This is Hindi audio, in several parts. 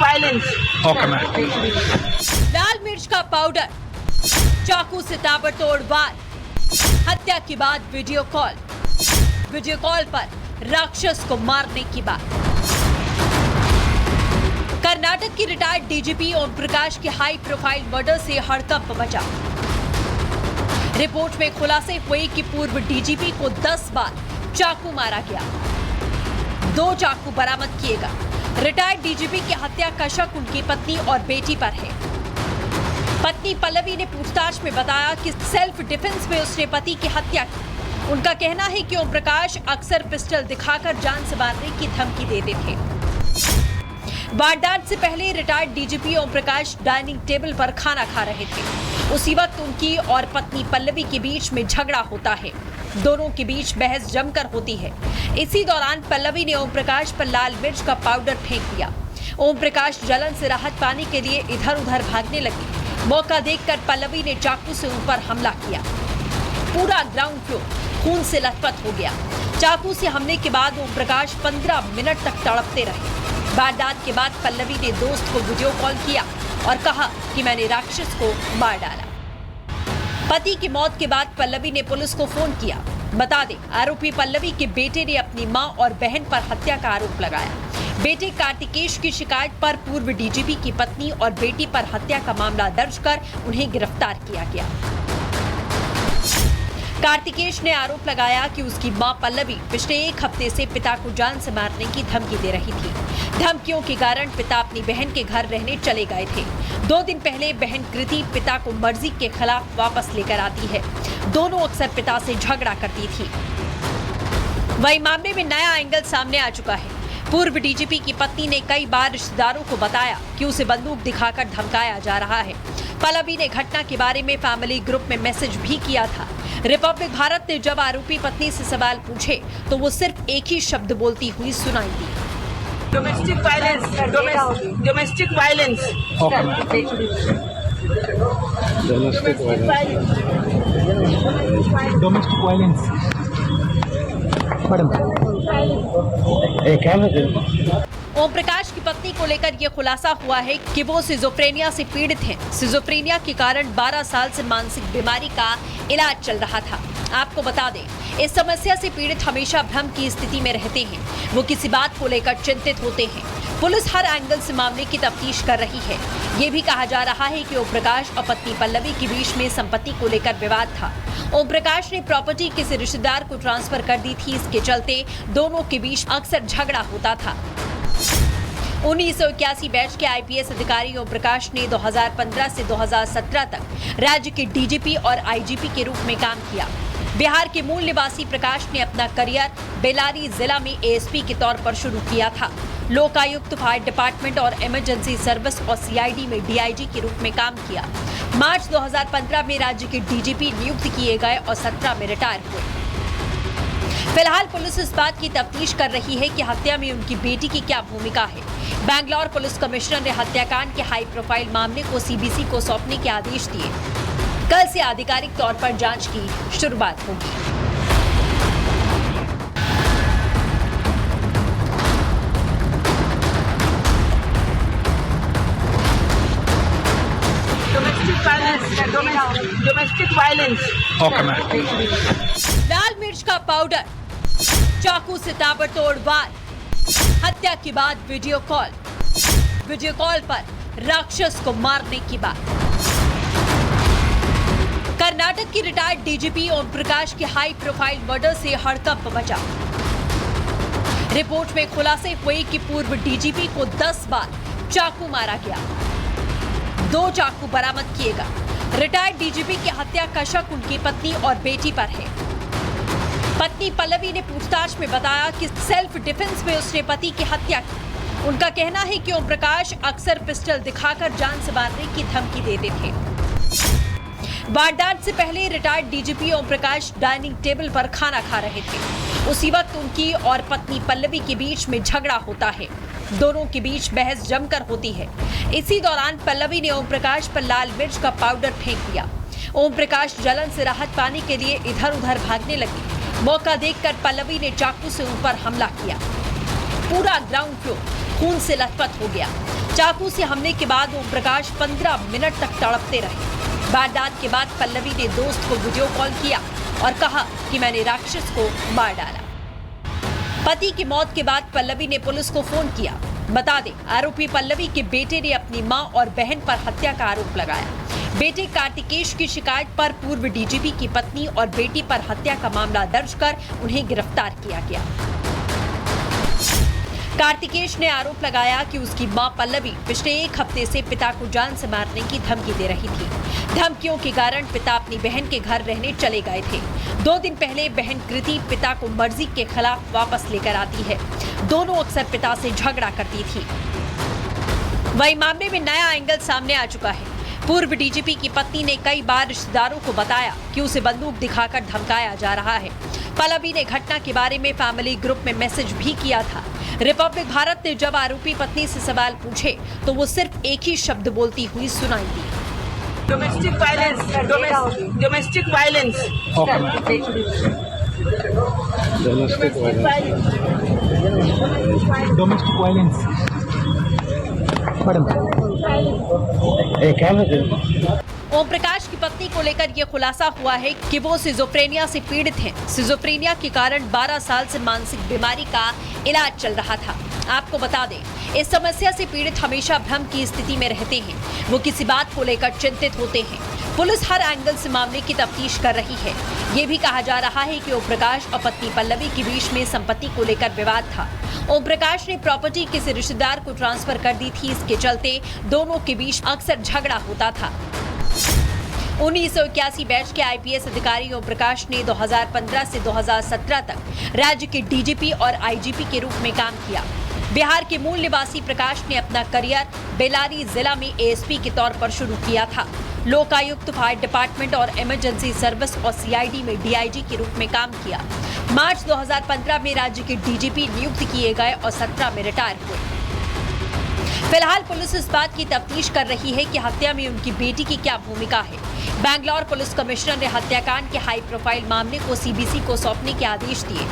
वायलेंस। Okay ma'am. लाल मिर्च का पाउडर, चाकू से ताबड़तोड़ वार, हत्या के बाद वीडियो कॉल पर राक्षस को मारने की बात। कर्नाटक की रिटायर्ड डीजीपी ओम प्रकाश के हाई प्रोफाइल मर्डर से हड़कंप मचा। रिपोर्ट में खुलासे हुए कि पूर्व डीजीपी को 10 बार चाकू मारा गया। 2 चाकू बरामद किए गए। रिटायर्ड डीजीपी की हत्या का शक उनकी पत्नी और बेटी पर है। पत्नी पल्लवी ने पूछताछ में बताया कि सेल्फ डिफेंस में उसने पति की हत्या की। उनका कहना है कि ओम प्रकाश अक्सर पिस्टल दिखाकर जान से मारने की धमकी देते थे। वारदात से पहले retired DGP Om Prakash dining table पर खाना खा रहे थे। उसी वक्त उनकी और पत्नी पल्लवी के बीच में झगड़ा होता है। दोनों के बीच बहस जमकर होती है। इसी दौरान पल्लवी ने ओम प्रकाश पर लाल मिर्च का पाउडर फेंक दिया। ओम प्रकाश जलन से राहत पाने के लिए इधर उधर भागने लगे। मौका देखकर पल्लवी ने चाकू से उन पर हमला किया। पूरा ग्राउंड फ्लोर खून से लथपथ हो गया। चाकू से हमले के बाद ओम प्रकाश 15 मिनट तक तड़पते रहे। वारदात के बाद पल्लवी ने दोस्त को वीडियो कॉल किया और कहा कि मैंने राक्षस को मार डाला। पति की मौत के बाद पल्लवी ने पुलिस को फोन किया। बता दें, आरोपी पल्लवी के बेटे ने अपनी मां और बहन पर हत्या का आरोप लगाया। बेटे कार्तिकेश की शिकायत पर पूर्व डीजीपी की पत्नी और बेटी पर हत्या का मामला दर्ज कर उन्हें गिरफ्तार किया गया। कार्तिकेश ने आरोप लगाया कि उसकी मां पल्लवी पिछले 1 हफ्ते से पिता को जान से मारने की धमकी दे रही थी। धमकियों के कारण पिता अपनी बहन के घर रहने चले गए थे। 2 दिन पहले बहन कृति पिता को मर्जी के खिलाफ वापस लेकर आती है। दोनों अक्सर पिता से झगड़ा करती थी। वही मामले में नया एंगल सामने आ चुका है। पूर्व डीजीपी की पत्नी ने कई बार रिश्तेदारों को बताया कि उसे बंदूक दिखाकर धमकाया जा रहा है। पल्लवी ने घटना के बारे में फैमिली ग्रुप में मैसेज भी किया था। रिपब्लिक भारत ने जब आरोपी पत्नी से सवाल पूछे तो वो सिर्फ एक ही शब्द बोलती हुई सुनाई दी। Domestic violence. Domestic violence. Okay ma'am. Domestic violence. Madam Om Prakash की पत्नी को लेकर यह खुलासा हुआ है कि वो सिजोफ्रेनिया से पीड़ित हैं। सिजोफ्रेनिया के कारण 12 साल से मानसिक बीमारी का इलाज चल रहा था। आपको बता दें, इस समस्या से पीड़ित हमेशा भ्रम की स्थिति में रहते हैं। वो किसी बात को लेकर चिंतित होते हैं। पुलिस हर एंगल से मामले की तफ्तीश कर रही है। ये भी कहा जा रहा है कि ओम प्रकाश और पत्नी पल्लवी के बीच में संपत्ति को लेकर विवाद था। ओम प्रकाश ने प्रॉपर्टी किसी रिश्तेदार को ट्रांसफर कर दी थी। इसके चलते दोनों के बीच अक्सर झगड़ा होता था। 1981 बैच के आईपीएस अधिकारी ओम प्रकाश ने 2015 से 2017 तक राज्य के डीजीपी और आईजीपी के रूप में काम किया। बिहार के मूल निवासी प्रकाश ने अपना करियर बेलारी जिला में एएसपी के तौर पर शुरू किया था। लोकायुक्त, फायर डिपार्टमेंट और इमरजेंसी सर्विस और सीआईडी में डीआईजी के रूप में काम किया। मार्च 2015 में राज्य के डीजीपी नियुक्त किए गए और 17 में रिटायर हुए। फिलहाल पुलिस इस बात की तफ्तीश कर रही है कि हत्या में उनकी बेटी की क्या भूमिका है। बैंगलोर पुलिस कमिश्नर ने हत्याकांड के हाई प्रोफाइल मामले को सीबीसी को सौंपने के आदेश दिए। कल से आधिकारिक तौर पर जांच की शुरुआत होगी। Domestic violence. Okay ma'am. लाल मिर्च का पाउडर, चाकू से ताबड़तोड़ वार, हत्या के बाद वीडियो कॉल पर राक्षस को मारने की बात। कर्नाटक की रिटायर्ड डीजीपी ओम प्रकाश के हाई प्रोफाइल मर्डर से हड़कंप मचा। रिपोर्ट में खुलासे हुए कि पूर्व डीजीपी को 10 बार चाकू मारा गया। 2 चाकू बरामद किए गए। रिटायर्ड डीजीपी की हत्या का शक उनकी पत्नी और बेटी पर है। पत्नी पल्लवी ने पूछताछ में बताया कि सेल्फ डिफेंस में उसने पति की हत्या की। उनका कहना है कि ओम प्रकाश अक्सर पिस्टल दिखाकर जान से मारने की धमकी देते थे। वारदात से पहले retired DGP Om Prakash dining table पर खाना खा रहे थे। उसी वक्त उनकी और पत्नी पल्लवी के बीच में झगड़ा होता है। दोनों के बीच बहस जमकर होती है। इसी दौरान पल्लवी ने ओम प्रकाश पर लाल मिर्च का पाउडर फेंक दिया। ओम प्रकाश जलन से राहत पाने के लिए इधर उधर भागने लगे। मौका देखकर पल्लवी ने चाकू से उन पर हमला किया। पूरा ग्राउंड फ्लोर खून से लथपथ हो गया। चाकू से हमले के बाद ओम प्रकाश 15 मिनट तक तड़पते रहे। वारदात के बाद पल्लवी ने दोस्त को वीडियो कॉल किया और कहा कि मैंने राक्षस को मार डाला। पति की मौत के बाद पल्लवी ने पुलिस को फोन किया। बता दें, आरोपी पल्लवी के बेटे ने अपनी मां और बहन पर हत्या का आरोप लगाया। बेटे कार्तिकेश की शिकायत पर पूर्व डीजीपी की पत्नी और बेटी पर हत्या का मामला दर्ज कर उन्हें गिरफ्तार किया गया। कार्तिकेश ने आरोप लगाया कि उसकी मां पल्लवी पिछले 1 हफ्ते से पिता को जान से मारने की धमकी दे रही थी। धमकियों के कारण पिता अपनी बहन के घर रहने चले गए थे। 2 दिन पहले बहन कृति पिता को मर्जी के खिलाफ वापस लेकर आती है। दोनों अक्सर पिता से झगड़ा करती थी। वही मामले में नया एंगल सामने आ चुका है। पूर्व डीजीपी की पत्नी ने कई बार रिश्तेदारों को बताया कि उसे बंदूक दिखाकर धमकाया जा रहा है। पल्लवी ने घटना के बारे में फैमिली ग्रुप में मैसेज भी किया था। रिपब्लिक भारत ने जब आरोपी पत्नी से सवाल पूछे तो वो सिर्फ एक ही शब्द बोलती हुई सुनाई दी। Domestic violence, domestic violence. Domestic violence. Om Prakash की पत्नी को लेकर यह खुलासा हुआ है कि वो सिजोफ्रेनिया से पीड़ित हैं। सिजोफ्रेनिया के कारण 12 साल से मानसिक बीमारी का इलाज चल रहा था। आपको बता दें, इस समस्या से पीड़ित हमेशा भ्रम की स्थिति में रहते हैं। वो किसी बात को लेकर चिंतित होते हैं। पुलिस हर एंगल से मामले की तफ्तीश कर रही है। ये भी कहा जा रहा है कि ओम प्रकाश और पत्नी पल्लवी के बीच में संपत्ति को लेकर विवाद था। ओम प्रकाश ने प्रॉपर्टी किसी रिश्तेदार को ट्रांसफर कर दी थी। इसके चलते दोनों के बीच अक्सर झगड़ा होता था। 1981 बैच के आईपीएस अधिकारी ओम प्रकाश ने 2015 से 2017 तक राज्य के डीजीपी और आईजीपी के रूप में काम किया। बिहार के मूल निवासी प्रकाश ने अपना करियर बेलारी जिला में एएसपी के तौर पर शुरू किया था। लोकायुक्त, फायर डिपार्टमेंट और इमरजेंसी सर्विस और सीआईडी में डीआईजी के रूप में काम किया। मार्च 2015 में राज्य के डीजीपी नियुक्त किए गए और 17 में रिटायर हुए। फिलहाल पुलिस इस बात की तफ्तीश कर रही है कि हत्या में उनकी बेटी की क्या भूमिका है। बैंगलोर पुलिस कमिश्नर ने हत्याकांड के हाई प्रोफाइल मामले को सीबीसी को सौंपने के आदेश दिए।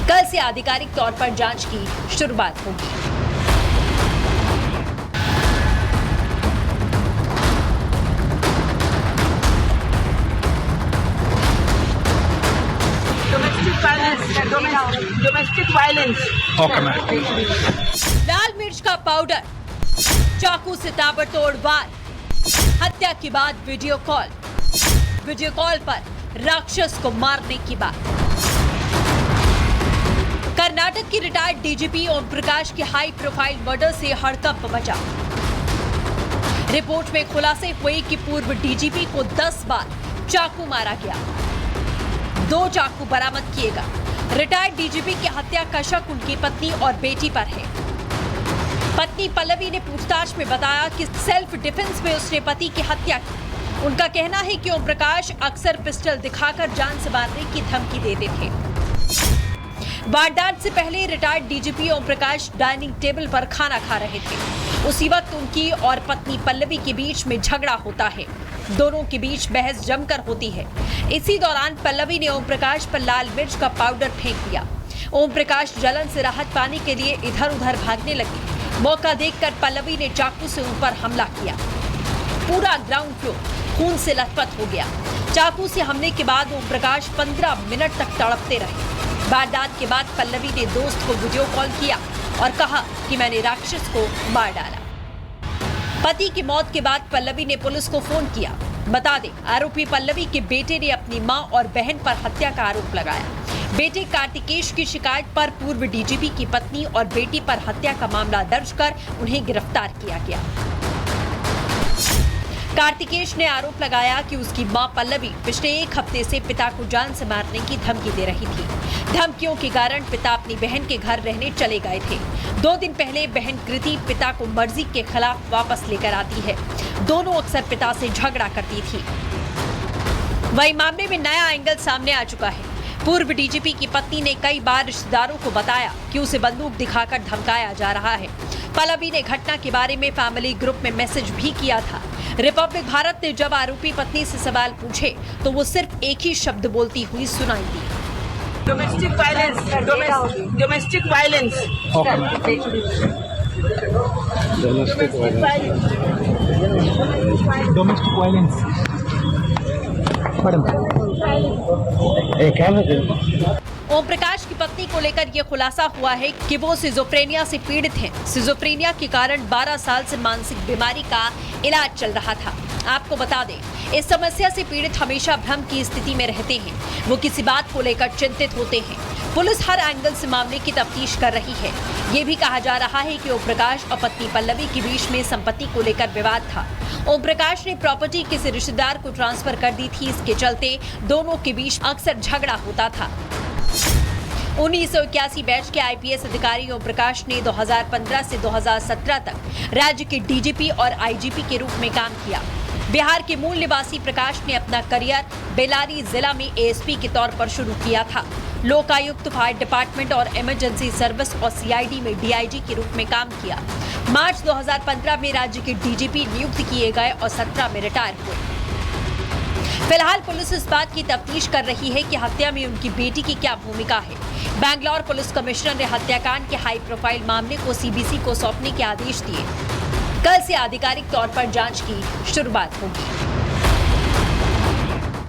कल से आधिकारिक तौर पर जांच की शुरुआत होगी। Domestic violence. Okay ma'am. लाल मिर्च का पाउडर, चाकू से ताबड़तोड़ वार, हत्या के बाद वीडियो कॉल पर राक्षस को मारने की बात। कर्नाटक की रिटायर्ड डीजीपी ओम प्रकाश के हाई प्रोफाइल मर्डर से हड़कंप मचा। रिपोर्ट में खुलासे हुए कि पूर्व डीजीपी को 10 बार चाकू मारा गया। 2 चाकू बरामद किए गए। रिटायर्ड डीजीपी की हत्या का शक उनकी पत्नी और बेटी पर है। पत्नी पल्लवी ने पूछताछ में बताया कि सेल्फ डिफेंस में उसने पति की हत्या की। उनका कहना है कि ओम प्रकाश अक्सर पिस्टल दिखाकर जान से मारने की धमकी देते थे। वारदात से पहले retired DGP Om Prakash dining table पर खाना खा रहे थे। उसी वक्त उनकी और पत्नी पल्लवी के बीच में झगड़ा होता है। दोनों के बीच बहस जमकर होती है। इसी दौरान पल्लवी ने ओम प्रकाश पर लाल मिर्च का पाउडर फेंक दिया। ओम प्रकाश जलन से राहत पाने के लिए इधर उधर भागने लगे। मौका देखकर पल्लवी ने चाकू से ऊपर हमला किया। पूरा ग्राउंड फ्लोर खून से लथपथ हो गया। चाकू से हमले के बाद ओम प्रकाश 15 मिनट तक तड़पते रहे। वारदात के बाद पल्लवी ने दोस्त को वीडियो कॉल किया और कहा कि मैंने राक्षस को मार डाला। पति की मौत के बाद पल्लवी ने पुलिस को फोन किया। बता दें, आरोपी पल्लवी के बेटे ने अपनी मां और बहन पर हत्या का आरोप लगाया। बेटे कार्तिकेश की शिकायत पर पूर्व डीजीपी की पत्नी और बेटी पर हत्या का मामला दर्ज कर उन्हें गिरफ्तार किया गया। कार्तिकेश ने आरोप लगाया कि उसकी मां पल्लवी पिछले 1 हफ्ते से पिता को जान से मारने की धमकी दे रही थी। धमकियों के कारण पिता अपनी बहन के घर रहने चले गए थे। 2 दिन पहले बहन कृति पिता को मर्जी के खिलाफ वापस लेकर आती है। दोनों अक्सर पिता से झगड़ा करती थी। वही मामले में नया एंगल सामने आ चुका है। पूर्व डीजीपी की पत्नी ने कई बार रिश्तेदारों को बताया कि उसे बंदूक दिखाकर धमकाया जा रहा है। पल्लवी ने घटना के बारे में फैमिली ग्रुप में मैसेज भी किया था। रिपब्लिक भारत ने जब आरोपी पत्नी से सवाल पूछे तो वो सिर्फ एक ही शब्द बोलती हुई सुनाई दी। Domestic violence. Domestic violence. Okay ma'am. Domestic violence. Madam. Om Prakash की पत्नी को लेकर यह खुलासा हुआ है कि वो सिजोफ्रेनिया से पीड़ित हैं। सिजोफ्रेनिया के कारण 12 साल से मानसिक बीमारी का इलाज चल रहा था। आपको बता दें, इस समस्या से पीड़ित हमेशा भ्रम की स्थिति में रहते हैं। वो किसी बात को लेकर चिंतित होते हैं। पुलिस हर एंगल से मामले की तफ्तीश कर रही है। ये भी कहा जा रहा है कि ओम प्रकाश और पत्नी पल्लवी के बीच में संपत्ति को लेकर विवाद था। ओम प्रकाश ने प्रॉपर्टी किसी रिश्तेदार को ट्रांसफर कर दी थी। इसके चलते दोनों के बीच अक्सर झगड़ा होता था। 1981 बैच के आईपीएस अधिकारी ओम प्रकाश ने 2015 से 2017 तक राज्य के डीजीपी और आईजीपी के रूप में काम किया। बिहार के मूल निवासी प्रकाश ने अपना करियर बेलारी जिला में एएसपी के तौर पर शुरू किया था। लोकायुक्त, फायर डिपार्टमेंट और इमरजेंसी सर्विस और सीआईडी में डीआईजी के रूप में काम किया। मार्च 2015 में राज्य के डीजीपी नियुक्त किए गए और 17 में रिटायर हुए। फिलहाल पुलिस इस बात की तफ्तीश कर रही है कि हत्या में उनकी बेटी की क्या भूमिका है। बैंगलोर पुलिस कमिश्नर ने हत्याकांड के हाई प्रोफाइल मामले को सीबीसी को सौंपने के आदेश दिए। कल से आधिकारिक तौर पर जांच की शुरुआत होगी।